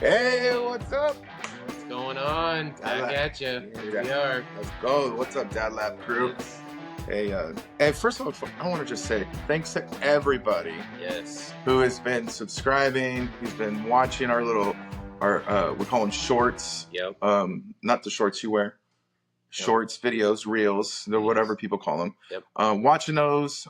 Hey, what's up? What's going on? Back at you. Here we are. Let's go. What's up, Dad Lab crew? Yes. Hey, and first of all, I want to just say thanks to everybody Yes. who has been subscribing, who's been watching we call them shorts. Yep. Not the shorts you wear. Shorts, videos, reels, whatever people call them. Yep. Watching those,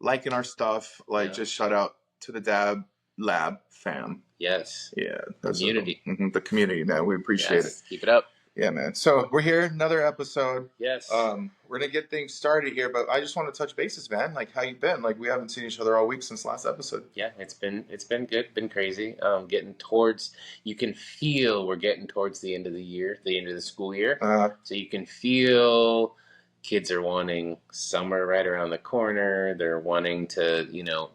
liking our stuff. Like, Yep. just shout out to the Dad Lab fam. Yes. Yeah, that's Community. The community, man. We appreciate it. Keep it up. Yeah, man. So we're here, another episode. Yes. We're gonna get things started here, but I just want to touch bases, man. Like, how you been? Like, we haven't seen each other all week since last episode. Yeah, it's been good, been crazy. Getting towards, you can feel we're getting towards the end of the year, the end of the school year. So you can feel kids are wanting summer right around the corner. They're wanting to,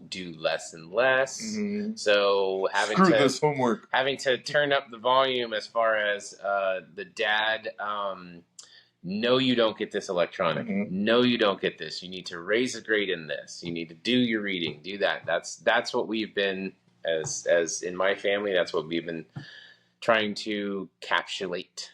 do less and less. Mm-hmm. So this homework. Having to turn up the volume as far as the dad. No, you don't get this electronic. Mm-hmm. No, you don't get this. You need to raise a grade in this. You need to do your reading. Do that. That's what we've been as in my family. That's what we've been trying to capsulate.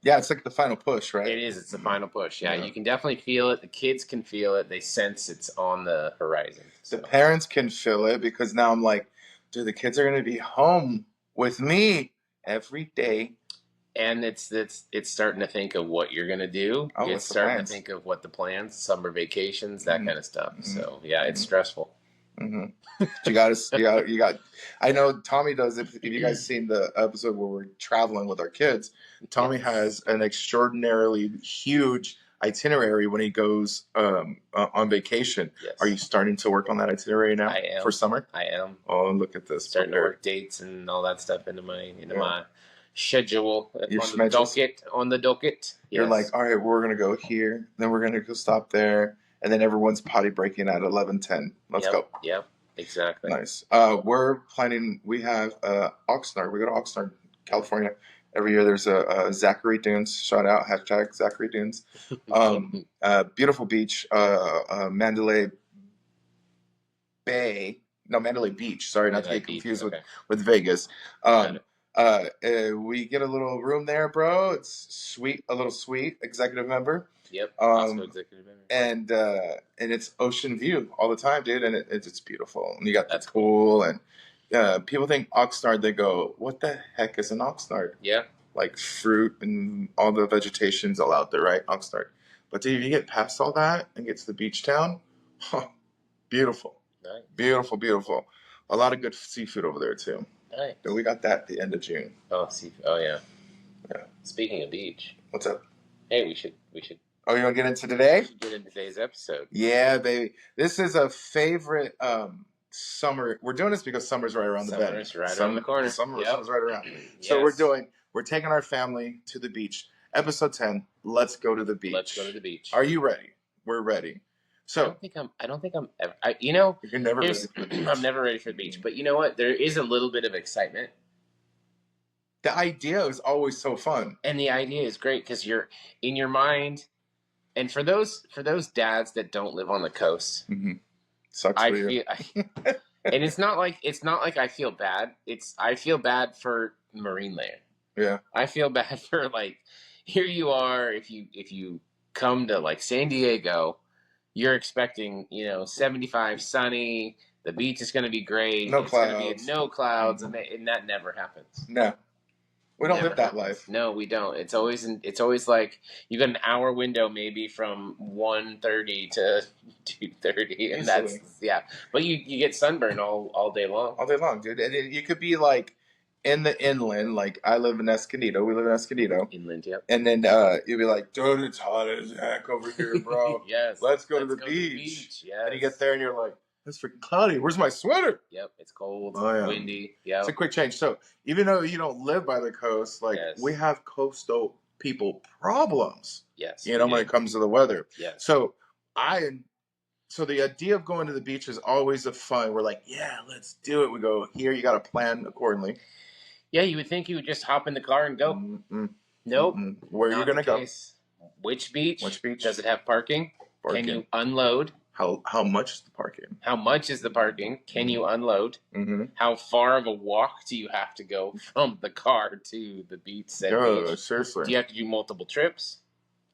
Yeah, it's like the final push, right? It is. It's the final push. Yeah, you can definitely feel it. The kids can feel it. They sense it's on the horizon. So. The parents can feel it because now I'm like, dude, the kids are going to be home with me every day. And it's starting to think of what you're gonna do. It's starting to think of what the plans, summer vacations, that kind of stuff. Mm-hmm. So yeah, it's stressful. Mm-hmm. you got. I know Tommy does. If you guys seen the episode where we're traveling with our kids, Tommy has an extraordinarily huge itinerary when he goes on vacation. Yes. Are you starting to work on that itinerary now? I am. For summer? I am. Oh, look at this! Starting to work dates and all that stuff into my schedule on the docket. You're like, all right, we're gonna go here, then we're gonna go stop there, and then everyone's potty breaking at 11:10. Let's go. Yep, exactly. Nice. We're planning. We have Oxnard. We go to Oxnard, California. Every year there's a Zachary Dunes. Shout out # Zachary Dunes. Beautiful beach. Mandalay Bay. No, Mandalay Beach. Sorry, not to get confused with Vegas. We get a little room there, bro. It's sweet, a little sweet. Executive member. Yep. Also executive member. And it's ocean view all the time, dude. And it's beautiful. And you got that pool. And people think Oxnard. They go, "What the heck is an Oxnard?" Yeah. Like fruit and all the vegetation's all out there, right? Oxnard. But dude, if you get past all that and get to the beach town, beautiful. Nice. Beautiful, beautiful. A lot of good seafood over there too. Nice. So we got that at the end of June. Oh, oh yeah. Yeah. Speaking of beach. What's up? Hey, we should. Oh, you want to get into today? We should get into today's episode. Yeah, baby. This is a favorite summer. We're doing this because summer's right around the bend. Summer's right around the corner. Summer's right around. Yes. So we're taking our family to the beach. Episode 10. Let's go to the beach. Let's go to the beach. Are you ready? We're ready. So I don't think I'm ever. You're never ready for the beach. I'm never ready for the beach. But you know what? There is a little bit of excitement. The idea is always so fun, and the idea is great because you're in your mind. And for those dads that don't live on the coast, sucks for you. And it's not like I feel bad. I feel bad for Marine Land. Yeah, I feel bad for here you are if you come to San Diego. You're expecting, 75 sunny. The beach is going to be great. No clouds. Going to be no clouds, and that never happens. No, we don't live that life. No, we don't. It's always like you got an hour window maybe from 1:30 to 2:30, and that's But you get sunburn all day long. All day long, dude. And you could be in the inland, like I live in Escondido. We live in Escondido. Inland, yep. And then you'd be like, dude, it's hot as heck over here, bro. Yes. Let's go to the beach. Yes. And you get there and you're like, it's freaking cloudy. Where's my sweater? Yep, it's cold, windy. Yeah. It's a quick change. So even though you don't live by the coast, we have coastal people problems. Yes. When it comes to the weather. Yes. So the idea of going to the beach is always a fun. We're like, yeah, let's do it. We go here. You got to plan accordingly. Yeah, you would think you would just hop in the car and go. Nope. Where are you going to go? Which beach? Which beach? Does it have parking? Can you unload? How much is the parking? How much is the parking? Can you unload? Mm-hmm. How far of a walk do you have to go from the car to the beach? Seriously. Do you have to do multiple trips?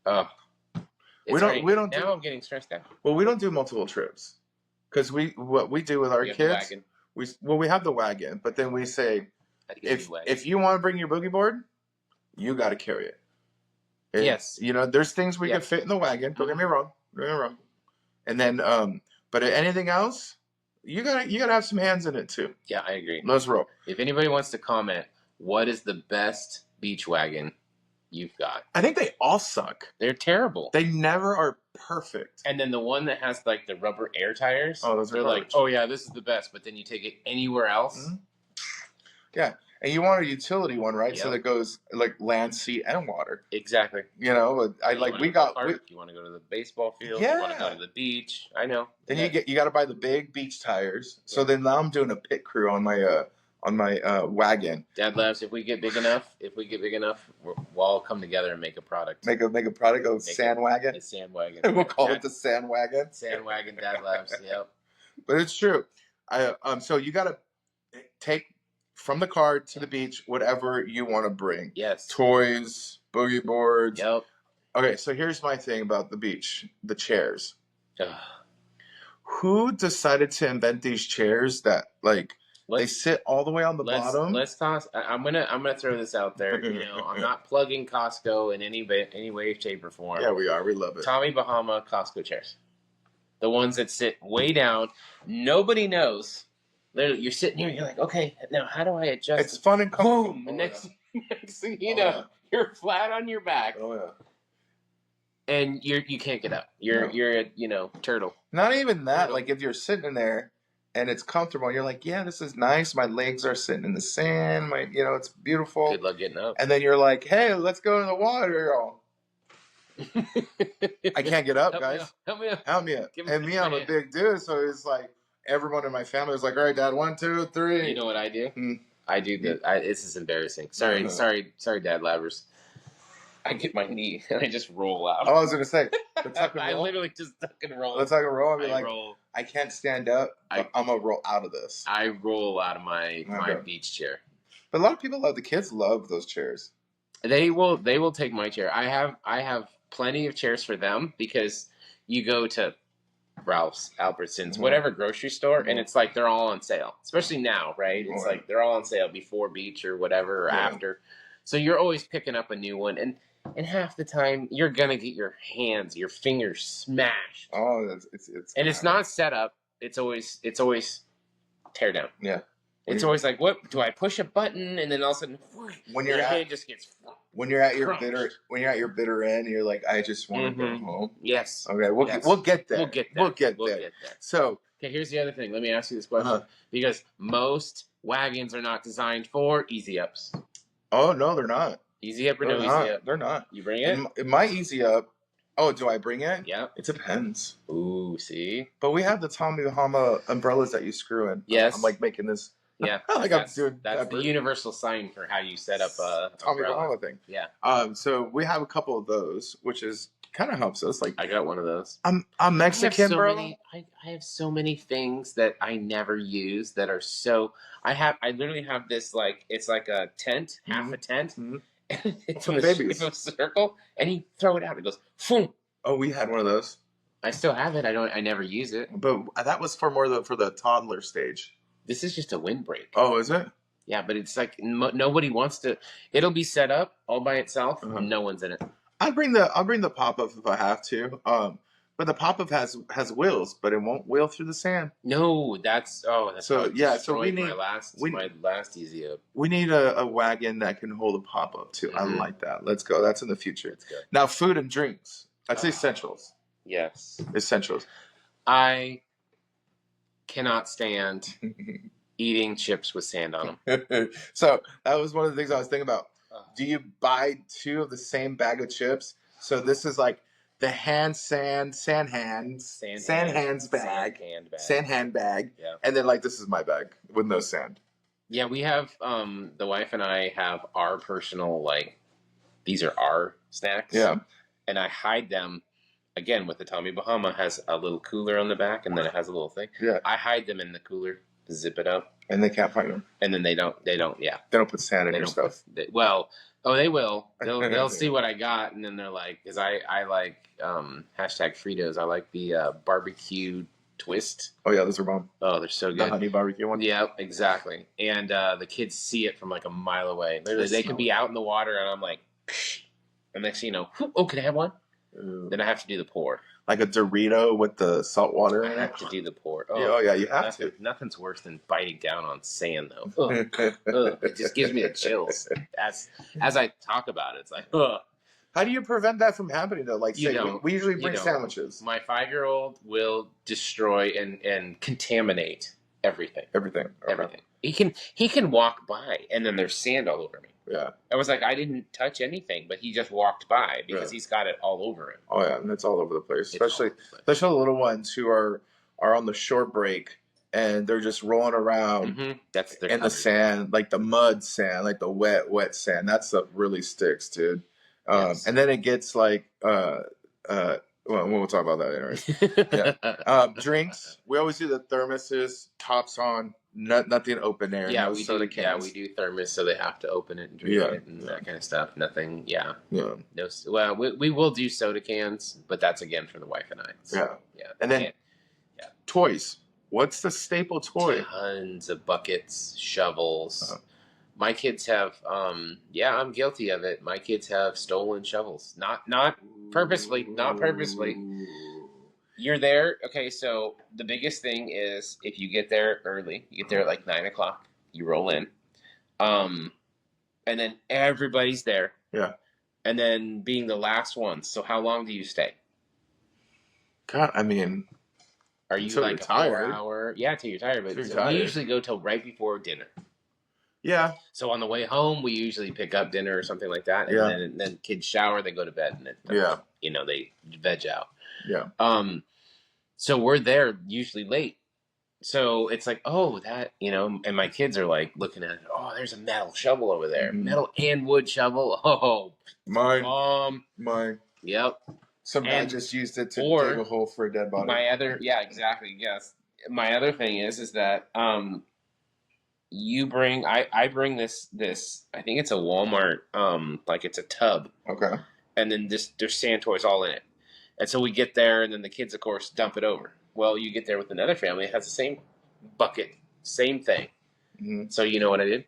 We don't. Now I'm getting stressed out. Well, we don't do multiple trips because what we do with our kids, we have the wagon, but then we say if you want to bring your boogie board, you got to carry it. Yes. You know, there's things we can fit in the wagon. Don't get me wrong. Don't get me wrong. And then, but anything else, you gotta have some hands in it too. Yeah, I agree. Let's roll. If anybody wants to comment, what is the best beach wagon you've got? I think they all suck. They're terrible. They never are perfect. And then the one that has like the rubber air tires. Oh, those are garbage. Like, oh yeah, this is the best. But then you take it anywhere else. Mm-hmm. Yeah. And you want a utility one, right? Yep. So that goes like land, sea, and water. Exactly. You know, You want to go to the baseball field. Yeah. You want to go to the beach. I know. Then you got to buy the big beach tires. So then now I'm doing a pit crew on my wagon. Dad Labs, if we get big enough, we'll all come together and make a product. Make a product of sand wagon. A sand wagon. We'll call it the sand wagon. Sand wagon Dad Labs. Yep. But it's true. So you got to take from the car to the beach whatever you want to bring. Yes. Toys, boogie boards. Yep. Okay, so here's my thing about the beach: the chairs. Who decided to invent these chairs that like they sit all the way on the bottom? Let's toss. I'm gonna throw this out there. You know, I'm not plugging Costco in any way, shape, or form. Yeah, we are. We love it. Tommy Bahama Costco chairs, the ones that sit way down. Nobody knows. Literally, you're sitting here. You're like, okay, now how do I adjust? It's fun and comfortable. Boom. Next thing you know, you're flat on your back. Oh yeah. And you can't get up. You're a turtle. Not even that. Like if you're sitting in there and it's comfortable, you're like, yeah, this is nice. My legs are sitting in the sand. It's beautiful. Good luck getting up. And then you're like, hey, let's go in the water, y'all. I can't get up, guys. Help me up. And me, I'm a big dude, so it's like everyone in my family was like, all right, Dad, 1, 2, 3. You know what I do? I do this is embarrassing. Sorry, Dad Labbers. I get my knee and I just roll out. Oh, I was gonna say, the tuck and roll. I literally just tuck and roll. The tuck and roll. I can't stand up. But I'm gonna roll out of this. I roll out of my beach chair. But a lot of people the kids love those chairs. They will take my chair. I have plenty of chairs for them because you go to Ralph's, Albertsons, whatever grocery store, and it's like they're all on sale. Especially now, right? It's like they're all on sale before beach or whatever or after. So you're always picking up a new one, and half the time you're gonna get your fingers smashed. Oh, it's not set up. It's always tear down. Yeah. It's always like, what do I push a button and then all of a sudden your hand just gets when you're at your bitter end, you're like, I just want to go home. Yes. Okay, we'll get there. We'll get there. So okay, here's the other thing. Let me ask you this question because most wagons are not designed for easy ups. Oh no, they're not. Easy up or no easy up? They're not. You bring it? My easy up. Oh, do I bring it? Yeah. It depends. Ooh, see. But we have the Tommy Bahama umbrellas that you screw in. Yes. I'm like making this. Yeah. That's the universal sign for how you set up a Tommy Bahama thing. Yeah. So we have a couple of those, which is kind of helps us. Like I got one of those. I'm Mexican, bro. I have so many things that I never use that are so. I literally have this it's like a tent, half a tent. Mm-hmm. It's in a circle, and you throw it out. It goes, boom. Oh, we had one of those. I still have it. I never use it. But that was for for the toddler stage. This is just a windbreak. Oh, is it? Yeah, but it's like nobody wants to. It'll be set up all by itself. No one's in it. I'll bring the pop up if I have to. But the pop up has wheels, but it won't wheel through the sand. No, that's so yeah. So we need my last easy up. We need a wagon that can hold a pop up too. I like that. Let's go. That's in the future. Let's go. Now, food and drinks. That's essentials. Yes, essentials. I cannot stand eating chips with sand on them. So that was one of the things I was thinking about. Do you buy 2 of the same bag of chips? So this is like the sand bag. Yeah. And then this is my bag with no sand. Yeah, we have the wife and I have our personal these are our snacks. Yeah. And I hide them again, with the Tommy Bahama, has a little cooler on the back, and then it has a little thing. Yeah. I hide them in the cooler, zip it up, and they can't find them. and then they don't. Yeah. They don't put sand in They your don't stuff. they will. They'll see what I got, and then they're like, because I like hashtag Fritos. I like the barbecue twist. Oh yeah, those are bomb. Oh, they're so good. The honey barbecue one. Yeah, exactly. And the kids see it from like a mile away. Literally, they can be out in the water, and I'm like, psh, and next thing you know, oh, can I have one? Ooh. Then I have to do the pour. Like a Dorito with the salt water in it. I have to do the pour. Oh yeah, you have to. Nothing's worse than biting down on sand, though. Ugh. It just gives me the chills. As I talk about it, it's like, ugh. How do you prevent that from happening, though? Like, say, we usually bring sandwiches. My 5-year-old will destroy and contaminate everything. Everything. He can walk by, and then there's sand all over me. Yeah. I was like, I didn't touch anything, but he just walked by because he's got it all over him. Oh yeah, and it's all over the place. Especially the little ones who are on the short break and they're just rolling around in the sand, like the mud sand, like the wet sand. That stuff really sticks, dude. Yes. And then it gets like well, we'll talk about that anyways. Drinks. We always do the thermoses, tops on. Nothing open air. Yeah, we do. Yeah, we do thermos, so they have to open it and drink it and that kind of stuff. Nothing. Yeah. No. Well, we will do soda cans, but that's again for the wife and I. So, yeah. And then toys. What's the staple toy? Tons of buckets, shovels. My kids have. I'm guilty of it. My kids have stolen shovels. Not purposely. Not purposely. You're there. Okay, so the biggest thing is if you get there early, you get there at like 9:00, you roll in. And then everybody's there. Yeah. And then being the last one. So how long do you stay? God, I mean, are you like a 4-hour? Yeah, till you're tired. But we usually go till right before dinner. Yeah. So on the way home, we usually pick up dinner or something like that. And then kids shower, they go to bed, and then, they veg out. Yeah. So we're there usually late. So it's like, oh, that, and my kids are like looking at it. Oh, there's a metal shovel over there. Mm-hmm. Metal and wood shovel. Oh, mine. Yep. Some guy just used it to dig a hole for a dead body. Exactly. Yes. My other thing is that, I bring this, I think it's a Walmart, like it's a tub. Okay. And then there's sand toys all in it. And so we get there, and then the kids, of course, dump it over. Well, you get there with another family, it has the same bucket, same thing. Mm-hmm. So you know what I did?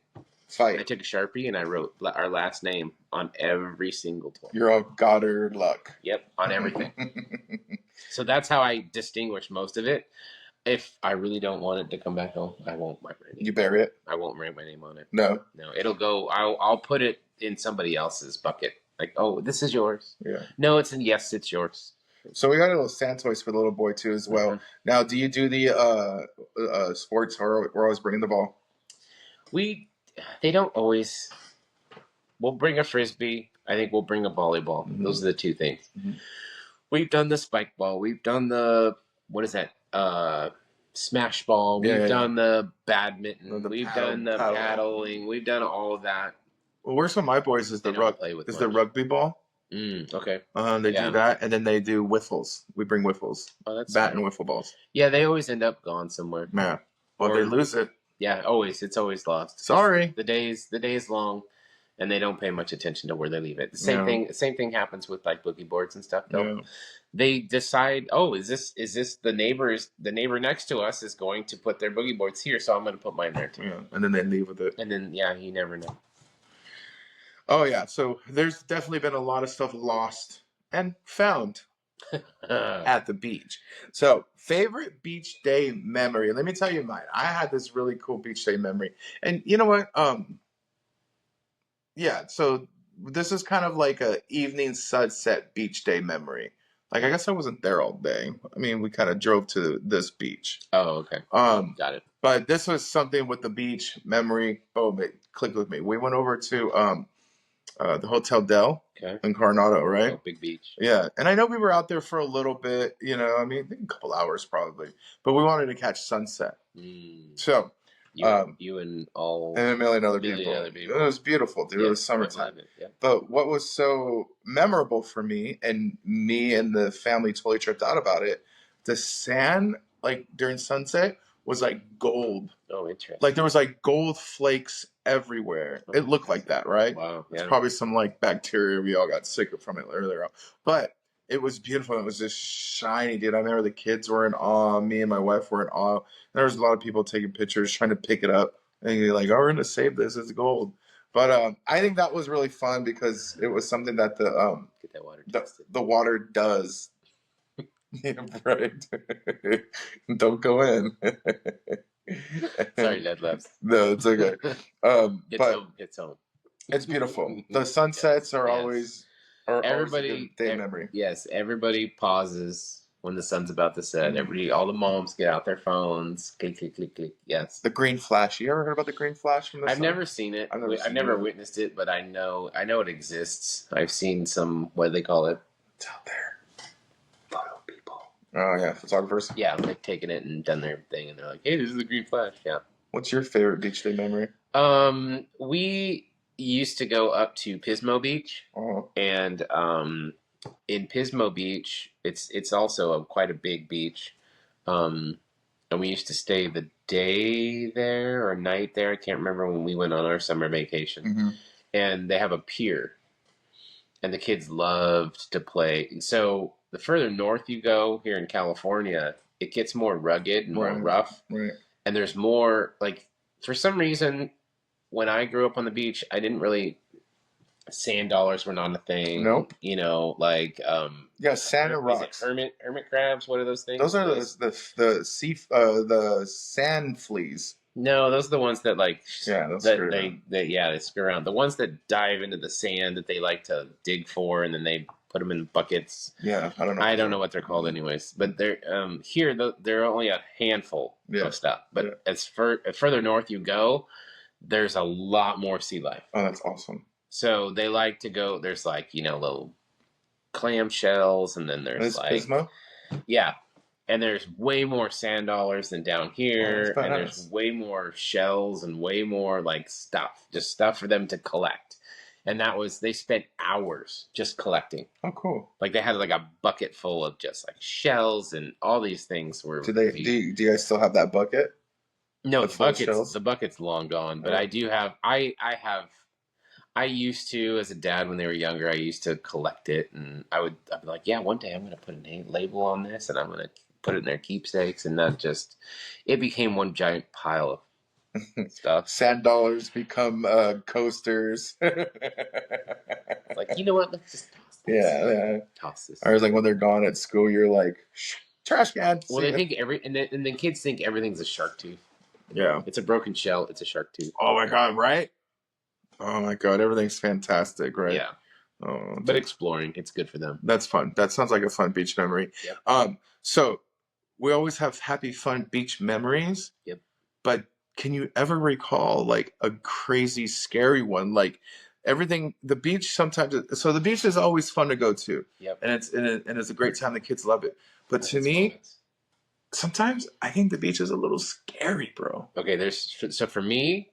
Fight. I took a Sharpie, and I wrote our last name on every single toy. You're a Goddard luck. Yep, on everything. So that's how I distinguish most of it. If I really don't want it to come back home, I won't write my name. You bury it? I won't write my name on it. No, it'll go. I'll put it in somebody else's bucket. Like, oh, this is yours. Yeah. No, yes, it's yours. So we got a little sand toys for the little boy too as well. Mm-hmm. Now, do you do the sports, or we're always bringing the ball? They don't always. We'll bring a frisbee. I think we'll bring a volleyball. Mm-hmm. Those are the two things. Mm-hmm. We've done the spike ball. We've done the what is that? Smash ball. We've done the badminton. We've done the paddling. We've done all of that. Well, where's some of my boys is the rugby ball. Okay. They do that, and then they do wiffles. We bring wiffles. Oh, that's bat and wiffle balls. Yeah, they always end up gone somewhere. Yeah. Well, they lose it. Yeah, always. It's always lost. Sorry. The day is long, and they don't pay much attention to where they leave it. The same thing happens with like boogie boards and stuff. Though they decide, oh, is this the neighbor next to us is going to put their boogie boards here, so I'm going to put mine there too. Yeah, and then they leave with it. And then you never know. Oh, yeah. So there's definitely been a lot of stuff lost and found at the beach. So favorite beach day memory. Let me tell you mine. I had this really cool beach day memory. And you know what? So this is kind of like a evening sunset beach day memory. Like, I guess I wasn't there all day. I mean, we kind of drove to this beach. Oh, okay. Got it. But this was something with the beach memory. Boom, it clicked with me. We went over to the Hotel Del in Coronado, right? Oh, big beach. Yeah. And I know we were out there for a little bit, I mean, a couple hours probably. But we wanted to catch sunset. So You and all and a million other million people. other people. It was beautiful, dude. Yeah, It was summertime. yeah. But what was so memorable for me and the family totally tripped out about it, the sand, like during sunset, was like gold. Oh, interesting. Like there was like gold flakes everywhere. It looked like that, right? Wow. It's probably some like bacteria. We all got sick from it earlier on. But it was beautiful. It was just shiny, dude. I remember the kids were in awe. Me and my wife were in awe. There was a lot of people taking pictures, trying to pick it up. And you're like, oh, we're going to save this. It's gold. But I think that was really fun because it was something that get that water the water does. Yeah, right. Don't go in. Sorry, Ned left. No, it's okay. It's home. It's beautiful. The sunsets are always everybody always a good day memory. Yes, everybody pauses when the sun's about to set. Everybody, all the moms get out their phones. Click, click, click, click. Yes. The green flash. You ever heard about the green flash from the sun? I've never seen it. I've never witnessed it, but I know it exists. I've seen some, what do they call it? It's out there. Photo people. Oh yeah, photographers. Yeah, they've taken it and done their thing, and they're like, "Hey, this is the green flash." Yeah. What's your favorite beach day memory? We used to go up to Pismo Beach, and in Pismo Beach, it's also quite a big beach, and we used to stay the day there or night there. I can't remember when we went on our summer vacation, and they have a pier, and the kids loved to play. So the further north you go here in California, it gets more rugged and more rough, and there's more like for some reason. When I grew up on the beach, I didn't really. Sand dollars were not a thing. Nope. You know, like sand and rocks. Hermit crabs. What are those things? Those are the sand fleas. No, those are the ones that like they screw around. The ones that dive into the sand that they like to dig for, and then they put them in buckets. Yeah, I don't know. I don't know what they're called, anyways. But they're here. There are only a handful of stuff. But as further north you go, there's a lot more sea life. Oh, that's awesome. So they like to go. There's like little clam shells, and then there's Pismo? Yeah, and there's way more sand dollars than down here, and there's way more shells and way more like stuff for them to collect. And they spent hours just collecting. Oh, cool! Like they had like a bucket full of just like shells and all these things were. Do you guys still have that bucket? No, the bucket's long gone. But I do have. I used to, as a dad, when they were younger, I used to collect it, and I'd be like, yeah, one day I'm going to put a label on this, and I'm going to put it in their keepsakes, and it became one giant pile of stuff. Sand dollars become coasters. Like, you know what? Let's just toss this. Yeah. Toss this. I was like, when they're gone at school, you're like, trash can. Well, they think and then kids think everything's a shark tooth. Yeah. It's a broken shell. It's a shark tooth. Oh my God! Right? Oh my God! Everything's fantastic, right? Yeah. Oh, but exploring, it's good for them. That's fun. That sounds like a fun beach memory. Yep. So we always have happy, fun beach memories. Yep. But can you ever recall like a crazy, scary one? Like everything, the beach sometimes. So the beach is always fun to go to. Yep. And it's a great time. The kids love it. But to me, sometimes I think the beach is a little scary, bro. Okay. So for me,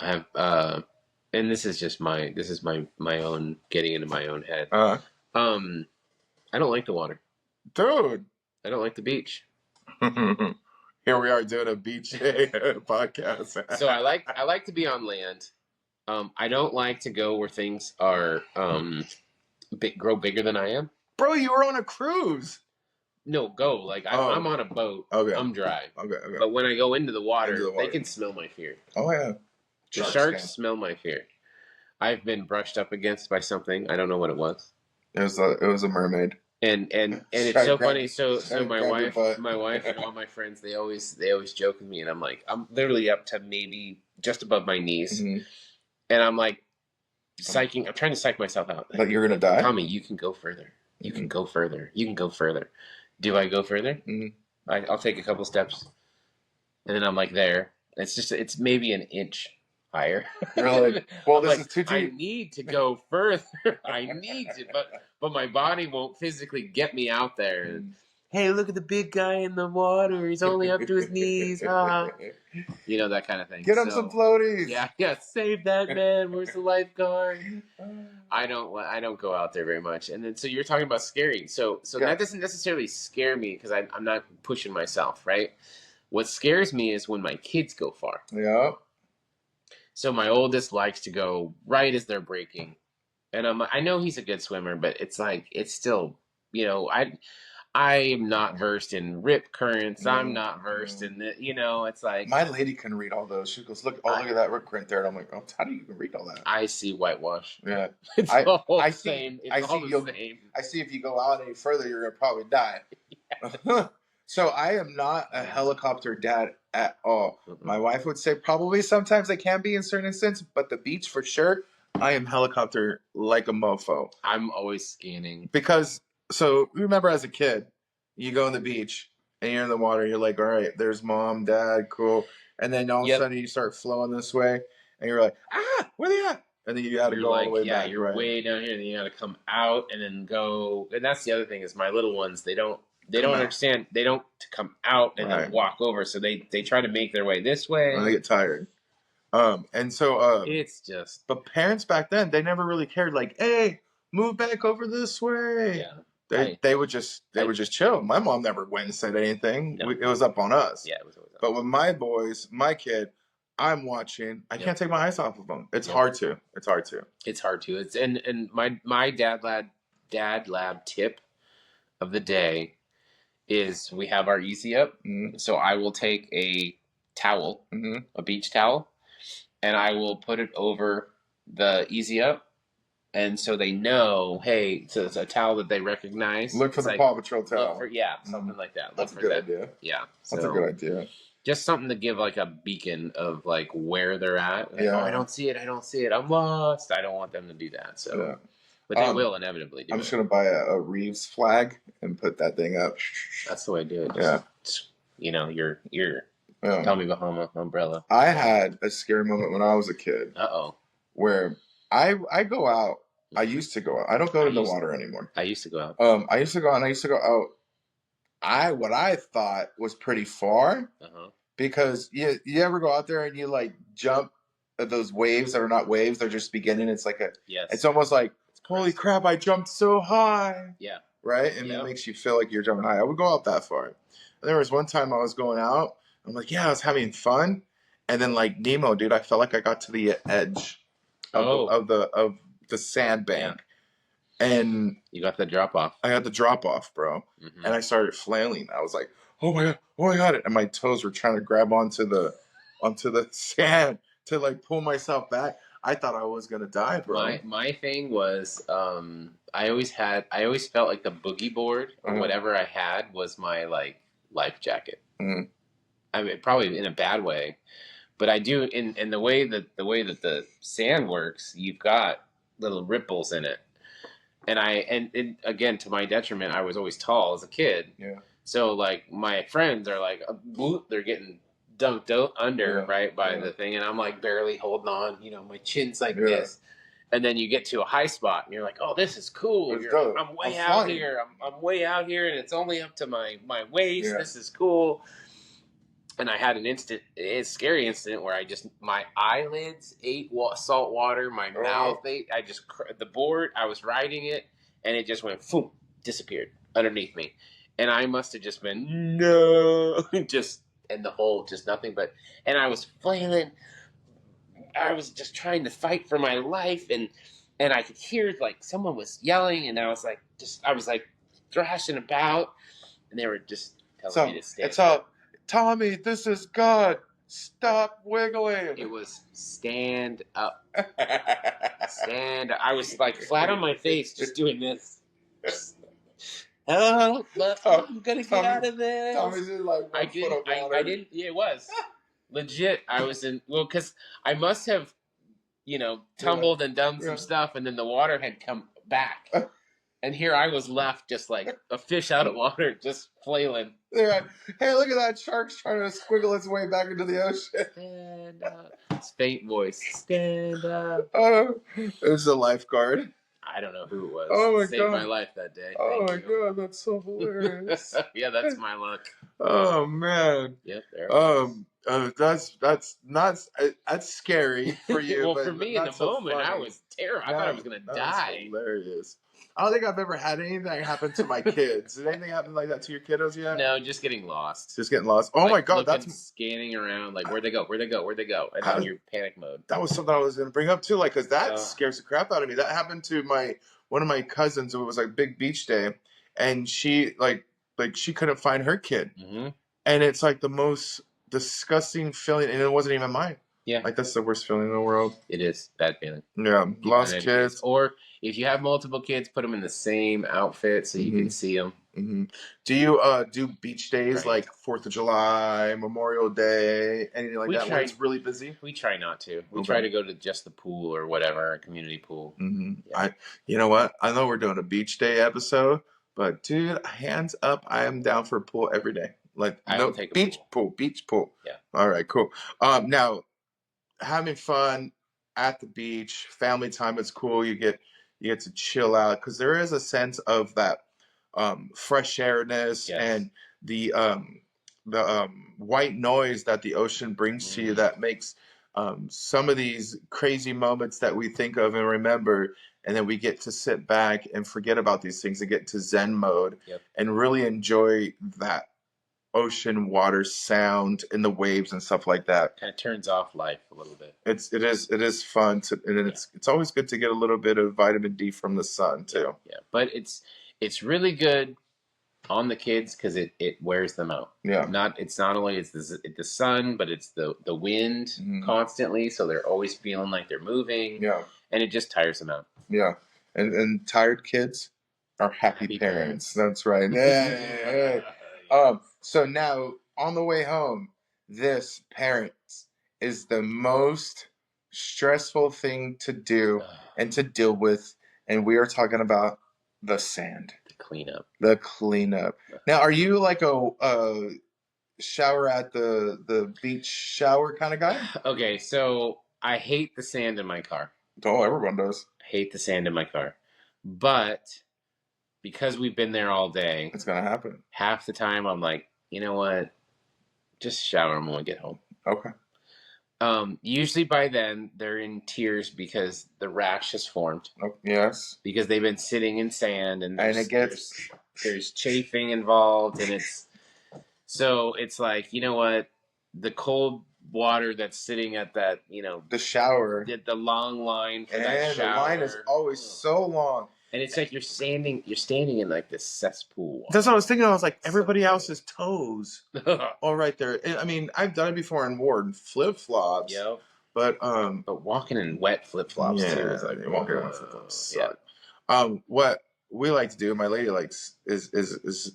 I have and this is my own getting into my own head. I don't like the water, dude. I don't like the beach. Here we are doing a beach podcast. So I like to be on land. I don't like to go where things are grow bigger than I am. Bro, you were on a cruise. No, go. Like I'm on a boat. Okay. I'm dry. Okay. But when I go into the water, they can smell my fear. Oh yeah. The sharks smell my fear. I've been brushed up against by something. I don't know what it was. It was a mermaid. And it's so funny. So my wife and all my friends, they always joke with me, and I'm like, I'm literally up to maybe just above my knees, and I'm like I'm trying to psych myself out. Like you're gonna die. Tommy, you can go further. You can go further. You can go further. Do I go further? I'll take a couple steps, and then I'm like there. It's maybe an inch higher. You're like, well, this is too deep. I need to go further. I need to, but my body won't physically get me out there. hey, look at the big guy in the water. He's only up to his knees. Ah. You know, that kind of thing. Get him some floaties. Yeah, save that man. Where's the lifeguard? I don't go out there very much. And then so you're talking about scary. So that doesn't necessarily scare me because I'm not pushing myself, right? What scares me is when my kids go far. Yeah. So my oldest likes to go right as they're breaking. And I know he's a good swimmer, but it's like it's still, you know, I am not versed in rip currents. I'm not versed in the, you know, it's like my lady can read all those. She goes, look at that rip current there. And I'm like, oh, how do you even read all that? I see whitewash. Yeah, it's all the same. It's all the same. I see if you go out any further, you're gonna probably die. Yeah. So I am not a helicopter dad at all. Mm-hmm. My wife would say probably sometimes I can be in certain instances, but the beach for sure, I am helicopter like a mofo. I'm always scanning because. So remember as a kid, you go on the beach and you're in the water. You're like, all right, there's mom, dad, cool. And then all of a sudden you start flowing this way, and you're like, where they at? And then you got to go all the way back. You're way down here, and then you got to come out and then go. And that's the other thing is my little ones, they don't understand. They don't come out and then walk over. So they try to make their way this way. And they get tired. And so it's just. But parents back then, they never really cared. Like, hey, move back over this way. Yeah. They would just chill. My mom never went and said anything. No. It was up on us. Yeah, it was always up. But with my boys, my kid, I'm watching. I can't take my eyes off of them. It's hard to. It's hard to. It's and my dad lab tip of the day is we have our Easy Up. Mm-hmm. So I will take a towel, a beach towel, and I will put it over the Easy Up. And so they know, hey, so it's a towel that they recognize. Look for the Paw Patrol towel. Something like that. That's a good idea. Yeah. That's a good idea. Just something to give like a beacon of like where they're at. Like, I don't see it. I'm lost. I don't want them to do that. So, but they will inevitably do it. I'm just going to buy a Reeves flag and put that thing up. That's the way to do it. You know, your Tommy Bahama umbrella. I had a scary moment when I was a kid. Where I go out. I used to go out. I don't go to the water anymore. I used to go out. I used to go out. What I thought was pretty far. Because you ever go out there and you like jump at those waves that are not waves, they're just beginning. It's like it's almost like, holy crap, I jumped so high. Yeah. Right? And it makes you feel like you're jumping high. I would go out that far. And there was one time I was going out. I'm like, I was having fun. And then like Nemo, dude, I felt like I got to the edge of the sandbank. And you got the drop off. I got the drop off, bro. Mm-hmm. And I started flailing. I was like, oh my god. And my toes were trying to grab onto the sand to like pull myself back. I thought I was gonna die, bro. My thing was I always felt like the boogie board or whatever I had was my like life jacket. Mm-hmm. I mean, probably in a bad way. But I do in the way that the sand works, you've got little ripples in it. And again, to my detriment, I was always tall as a kid. Yeah. So like my friends are like, they're getting dunked out under by the thing, and I'm like barely holding on. You know, my chin's like this. And then you get to a high spot, and you're like, "Oh, this is cool. I'm way out here. I'm way out here, and it's only up to my waist. Yeah. This is cool." And I had a scary incident where my eyelids ate salt water, my mouth ate, the board, I was riding it, and it just went, boom, disappeared underneath me. And I must have just been, no, and the whole, just nothing but, and I was flailing, I was just trying to fight for my life, and I could hear, like, someone was yelling, and I was like, thrashing about, and they were just telling me to stand up. Tommy, this is God. Stop wiggling. It was stand up. Stand up. I was like flat on my face just doing this. I'm going to get out of this. Tommy's in like I didn't. Yeah, it was. Legit. I was in, because I must have, tumbled and done some stuff, and then the water had come back. And here I was left just like a fish out of water, just flailing. They're like, hey, look at that shark's trying to squiggle its way back into the ocean. Stand up. It's faint voice. Stand up. Oh, it was a lifeguard. I don't know who it was. Oh my Saved my God. life that day. Oh Thank my you. God, that's so hilarious. Yeah, that's my luck. Oh man. Yep, there it was. That's not that's scary for you, Well, but for me in the not so moment, I funny. was terrified. I thought I was gonna That's die. hilarious. I don't think I've ever had anything happen to my kids. Did anything happen like that to your kiddos yet? No, just getting lost. Just getting lost. Oh Like, my God, looking, scanning around, like where'd they go? Where'd they go? Where'd they go? And then you're panic mode. that was something I was gonna bring up too, like, cause that scares the crap out of me. That happened to one of my cousins. It was like big beach day, and she like she couldn't find her kid, and it's like the most disgusting feeling, and it wasn't even mine. Yeah, like that's the worst feeling in the world. it is bad feeling. Yeah, lost kids. Or if you have multiple kids, put them in the same outfit so you can see them. Do you do beach days like 4th of July, Memorial Day, anything like that when it's really busy? We try not to. We try to go to just the pool or whatever, a community pool. Yeah. You know what? I know we're doing a beach day episode, but dude, hands up, I am down for a pool every day. Like I will take a beach pool. Yeah. All right, cool. Now having fun at the beach, family time is cool. You get to chill out because there is a sense of that fresh airness and the white noise that the ocean brings to you that makes some of these crazy moments that we think of and remember, and then we get to sit back and forget about these things and get to Zen mode and really enjoy that ocean water sound and the waves and stuff like that. Kind of turns off life a little bit. It is fun to, and it's always good to get a little bit of vitamin D from the sun too. Yeah, but it's really good on the kids because it wears them out. Yeah, it's not only it's the sun, but it's the wind constantly, so they're always feeling like they're moving. Yeah, and it just tires them out. Yeah, and tired kids are happy parents. That's right. Hey. So now on the way home, this, parents, is the most stressful thing to do and to deal with, and we are talking about the sand. The cleanup. Now, are you like a shower at the beach shower kind of guy? Okay, so I hate the sand in my car. Oh, everyone does. I hate the sand in my car. But because we've been there all day, it's gonna happen. Half the time I'm like, you know what? Just shower them when we get home. Okay. Usually by then they're in tears because the rash has formed. Oh, yes. Because they've been sitting in sand and there's chafing involved, and it's like, you know what? The cold water that's sitting at that, the shower, the long line for that shower. The line is always so long. And it's like you're standing in like this cesspool. That's what I was thinking. I was like, everybody else's toes all right there. I mean, I've done it before and worn flip-flops. Yeah. But walking in wet flip-flops too is like walking in flip-flops. What we like to do, my lady likes is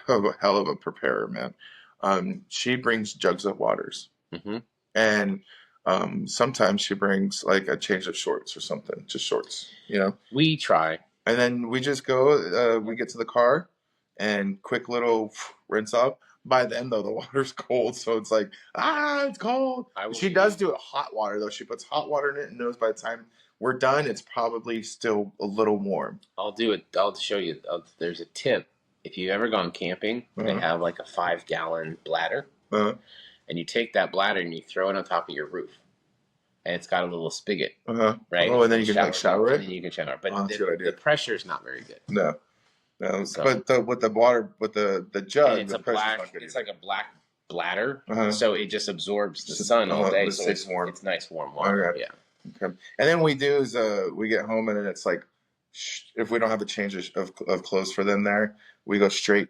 a hell of a preparer, man. She brings jugs of waters. And sometimes she brings like a change of shorts or something, just shorts, We try. And then we just go, we get to the car and quick little rinse off. By then, though, the water's cold. So it's like, it's cold. She does do it hot water, though. She puts hot water in it and knows by the time we're done, it's probably still a little warm. I'll do it. I'll show you. There's a tip. If you've ever gone camping, they have like a 5-gallon bladder. And you take that bladder and you throw it on top of your roof. And it's got a little spigot, right? Oh, and then you can shower it. And then you can shower, but the pressure is not very good. No. So, but with the water, with the jug, it's like a black bladder, so it just absorbs the sun all day. So it's warm. It's nice warm water. Okay. Yeah. Okay. And then we do is we get home and then it's like, if we don't have a change of clothes for them there, we go straight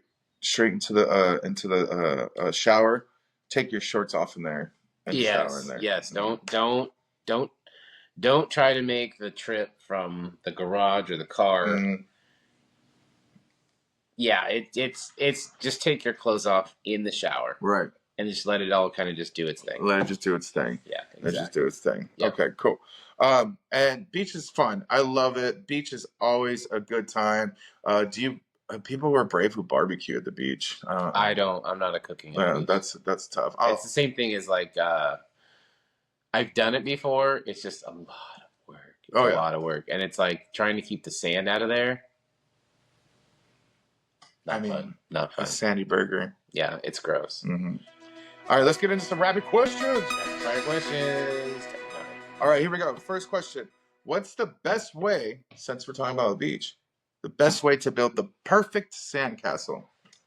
into the shower. Take your shorts off in there. And shower in there. Yes. Don't try to make the trip from the garage or the car. Yeah, it's just take your clothes off in the shower. Right. And just let it all kind of just do its thing. Let it just do its thing. Yeah, exactly. Let it just do its thing. Yep. Okay, cool. And beach is fun. I love it. Beach is always a good time. Do you people who are brave who barbecue at the beach? I don't. I'm not a cooking. Yeah, that's tough. It's the same thing as like I've done it before. It's just a lot of work. It's a lot of work, and it's like trying to keep the sand out of there. Not fun. Not fun. A sandy burger. Yeah, it's gross. Mm-hmm. All right, let's get into some rapid questions. Rapid fire questions. All right, here we go. First question. What's the best way, since we're talking about a beach, the best way to build the perfect sandcastle?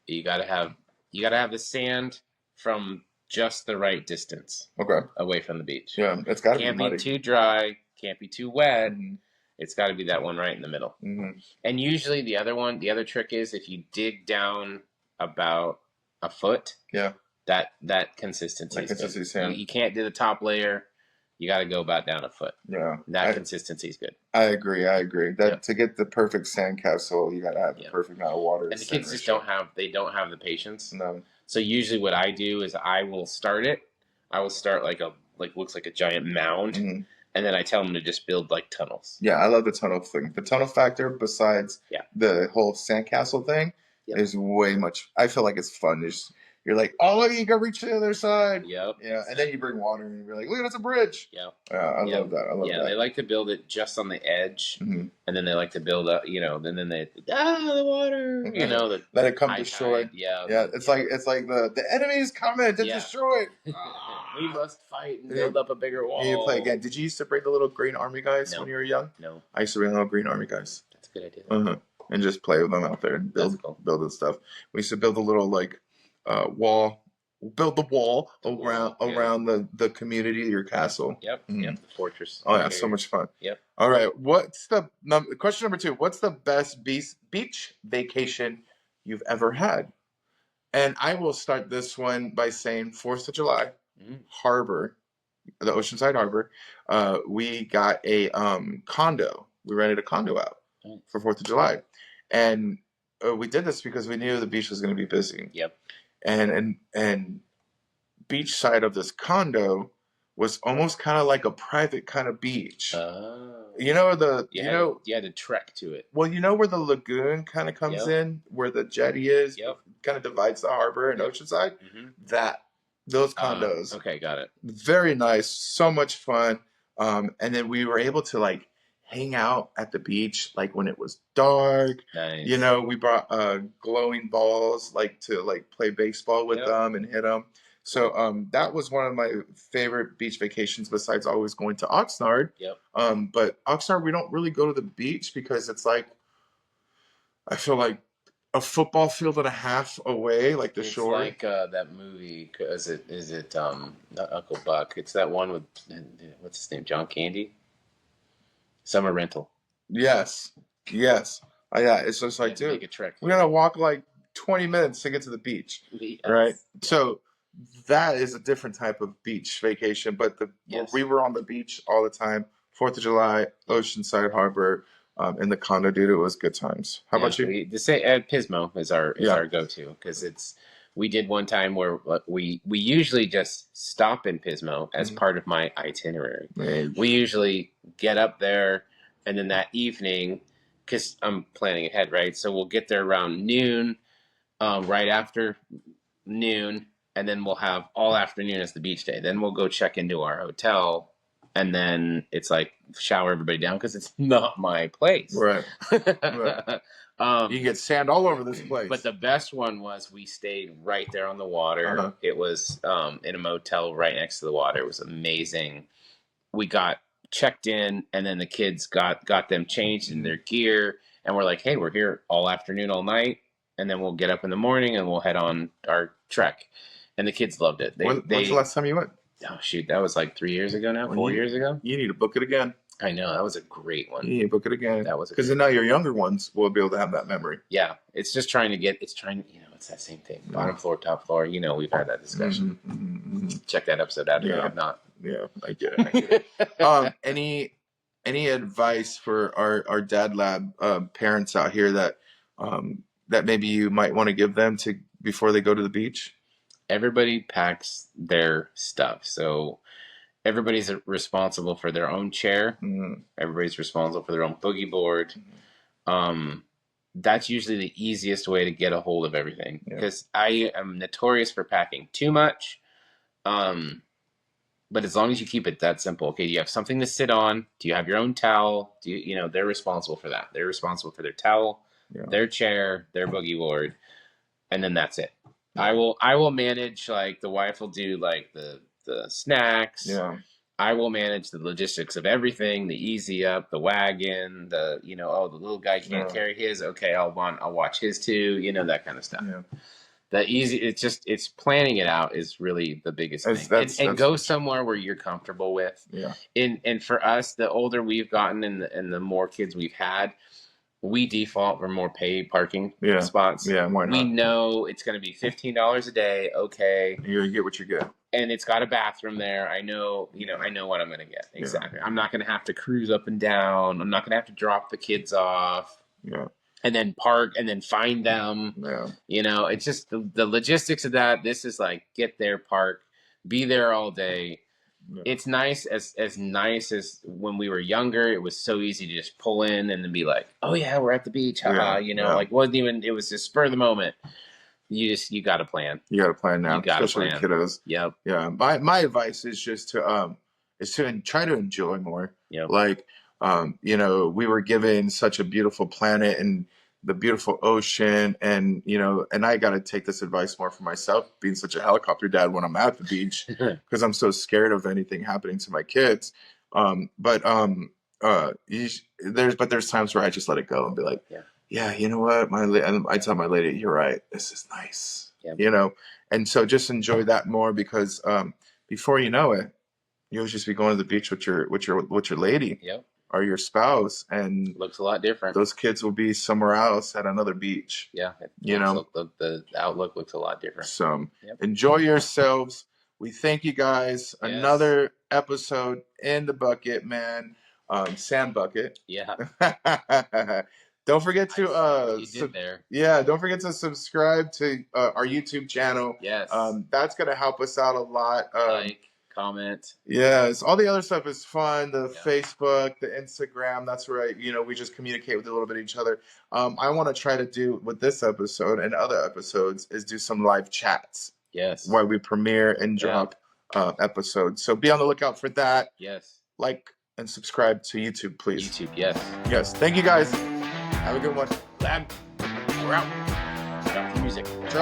You gotta have the sand from just the right distance. Okay. Away from the beach. Yeah, it's got to be muddy. muddy. Can't be too dry. Can't be too wet. Mm-hmm. It's got to be that one right in the middle. Mm-hmm. And usually the other trick is if you dig down about a foot. Yeah. That consistency. You can't do the top layer. You got to go about down a foot. Yeah. That consistency is good. I agree. That to get the perfect sandcastle, you got to have the perfect amount of water. And the kids just don't have the patience. No. So usually what I do is I will start it. I will start like looks like a giant mound. Mm-hmm. And then I tell them to just build like tunnels. Yeah, I love the tunnel thing. The tunnel factor, besides the whole sandcastle thing, is way much. I feel like it's fun. You're like, oh, look, you can reach to the other side. Yep. Yeah, and then you bring water and you're like, look, that's a bridge. Yep. I love that. I love that. They like to build it just on the edge, and then they like to build up, and then they the water, let it come destroy. Yeah. Yeah, it's like the enemy's coming to destroy it. We must fight and build up a bigger wall. You play again. Did you used to bring the little green army guys when you were young? No. I used to bring little green army guys. That's a good idea. Uh-huh. And just play with them out there and build the stuff. We used to build a little wall. Build the wall around the community, your castle. Yep. Mm-hmm. Yep. The fortress. Oh yeah, so much fun. Yep. All right. What's the question number 2? What's the best beach vacation you've ever had? And I will start this one by saying 4th of July. Harbor, the Oceanside Harbor. We got a condo. We rented a condo out for 4th of July, and we did this because we knew the beach was going to be busy. Yep. And beach side of this condo was almost kind of like a private kind of beach. You had to trek to it. Well, where the lagoon kind of comes in, where the jetty is, kind of divides the harbor and Oceanside. Mm-hmm. Those condos. Okay, got it. Very nice. So much fun. And then we were able to hang out at the beach when it was dark. Nice. We brought glowing balls to play baseball with them and hit them. So that was one of my favorite beach vacations besides always going to Oxnard. Yep. But Oxnard, we don't really go to the beach because it's I feel like a football field and a half away, the shore. It's like that movie. Is it not Uncle Buck? It's that one with what's his name? John Candy. Summer Rental. Yes. Yeah. It's just dude, make a trek. We're gonna walk 20 minutes to get to the beach, right? So that is a different type of beach vacation. But we were on the beach all the time. 4th of July, Oceanside Harbor. In the condo, dude, it was good times. How about you? Pismo is our go-to because we did one time where we usually just stop in Pismo as part of my itinerary. Man. We usually get up there and then that evening, because I'm planning ahead, right? So we'll get there around noon, right after noon, and then we'll have all afternoon as the beach day. Then we'll go check into our hotel. And then it's shower everybody down because it's not my place. Right. You get sand all over this place. But the best one was we stayed right there on the water. Uh-huh. It was in a motel right next to the water. It was amazing. We got checked in, and then the kids got them changed in their gear. And we're like, hey, we're here all afternoon, all night. And then we'll get up in the morning and we'll head on our trek. And the kids loved it. When's the last time you went? Oh, shoot. That was 3 years ago now, 4 years ago. You need to book it again. I know. That was a great one. You need to book it again. That was because then now your younger ones will be able to have that memory. Yeah. It's just it's that same thing. Bottom floor, top floor. We've had that discussion. Mm-hmm. Check that episode out if you have not. Yeah, I get it. Any advice for our Dad Lab parents out here that maybe you might want to give them before they go to the beach? Everybody packs their stuff. So everybody's responsible for their own chair. Mm-hmm. Everybody's responsible for their own boogie board. Mm-hmm. That's usually the easiest way to get a hold of everything because I am notorious for packing too much. But as long as you keep it that simple, okay, you have something to sit on. Do you have your own towel? They're responsible for that. They're responsible for their towel, their chair, their boogie board, and then that's it. Yeah. I will manage, like, the wife will do like the snacks. Yeah. I will manage the logistics of everything, the easy up, the wagon, the little guy can't carry his. Okay, I'll watch his too, that kind of stuff. Yeah. It's planning it out is really the biggest thing. And go somewhere where you're comfortable with. Yeah. And for us, the older we've gotten and the more kids we've had, we default for more paid parking spots. Yeah, why not? We know it's going to be $15 a day. Okay. You get what you get. And it's got a bathroom there. I know what I'm going to get. Exactly. Yeah. I'm not going to have to cruise up and down. I'm not going to have to drop the kids off. Yeah. And then park and then find them. Yeah. It's just the logistics of that. This is like, get there, park, be there all day. Yeah. It's nice as nice as when we were younger. It was so easy to just pull in and then be like, oh yeah, we're at the beach. Like wasn't even, it was just spur of the moment. You got to plan. You got to plan now, especially plan. Kiddos. Yep. Yeah. My advice is just to try to enjoy more. Yep. Like, we were given such a beautiful planet and the beautiful ocean, and and I got to take this advice more for myself, being such a helicopter dad when I'm at the beach, because I'm so scared of anything happening to my kids. But there's times where I just let it go and be like, yeah, you know what, and I tell my lady, you're right, this is nice. Yep. And so just enjoy that more, because before you know it, you'll just be going to the beach with your lady. Yep. Or your spouse, and looks a lot different. Those kids will be somewhere else at another beach. Yeah. The outlook looks a lot different. So enjoy yourselves. We thank you guys. Yes. Another episode in the bucket, man. Sand bucket. Yeah. Don't forget to don't forget to subscribe to our YouTube channel. Yes. That's gonna help us out a lot. Comment. Yes, all the other stuff is fun. The Facebook, the Instagram, that's where we just communicate with a little bit of each other. I want to try to do with this episode and other episodes is do some live chats. Yes. Where we premiere and drop episodes. So be on the lookout for that. Yes. Like and subscribe to YouTube, please. YouTube, yes. Yes. Thank you guys. Have a good one. We're out. Drop the music.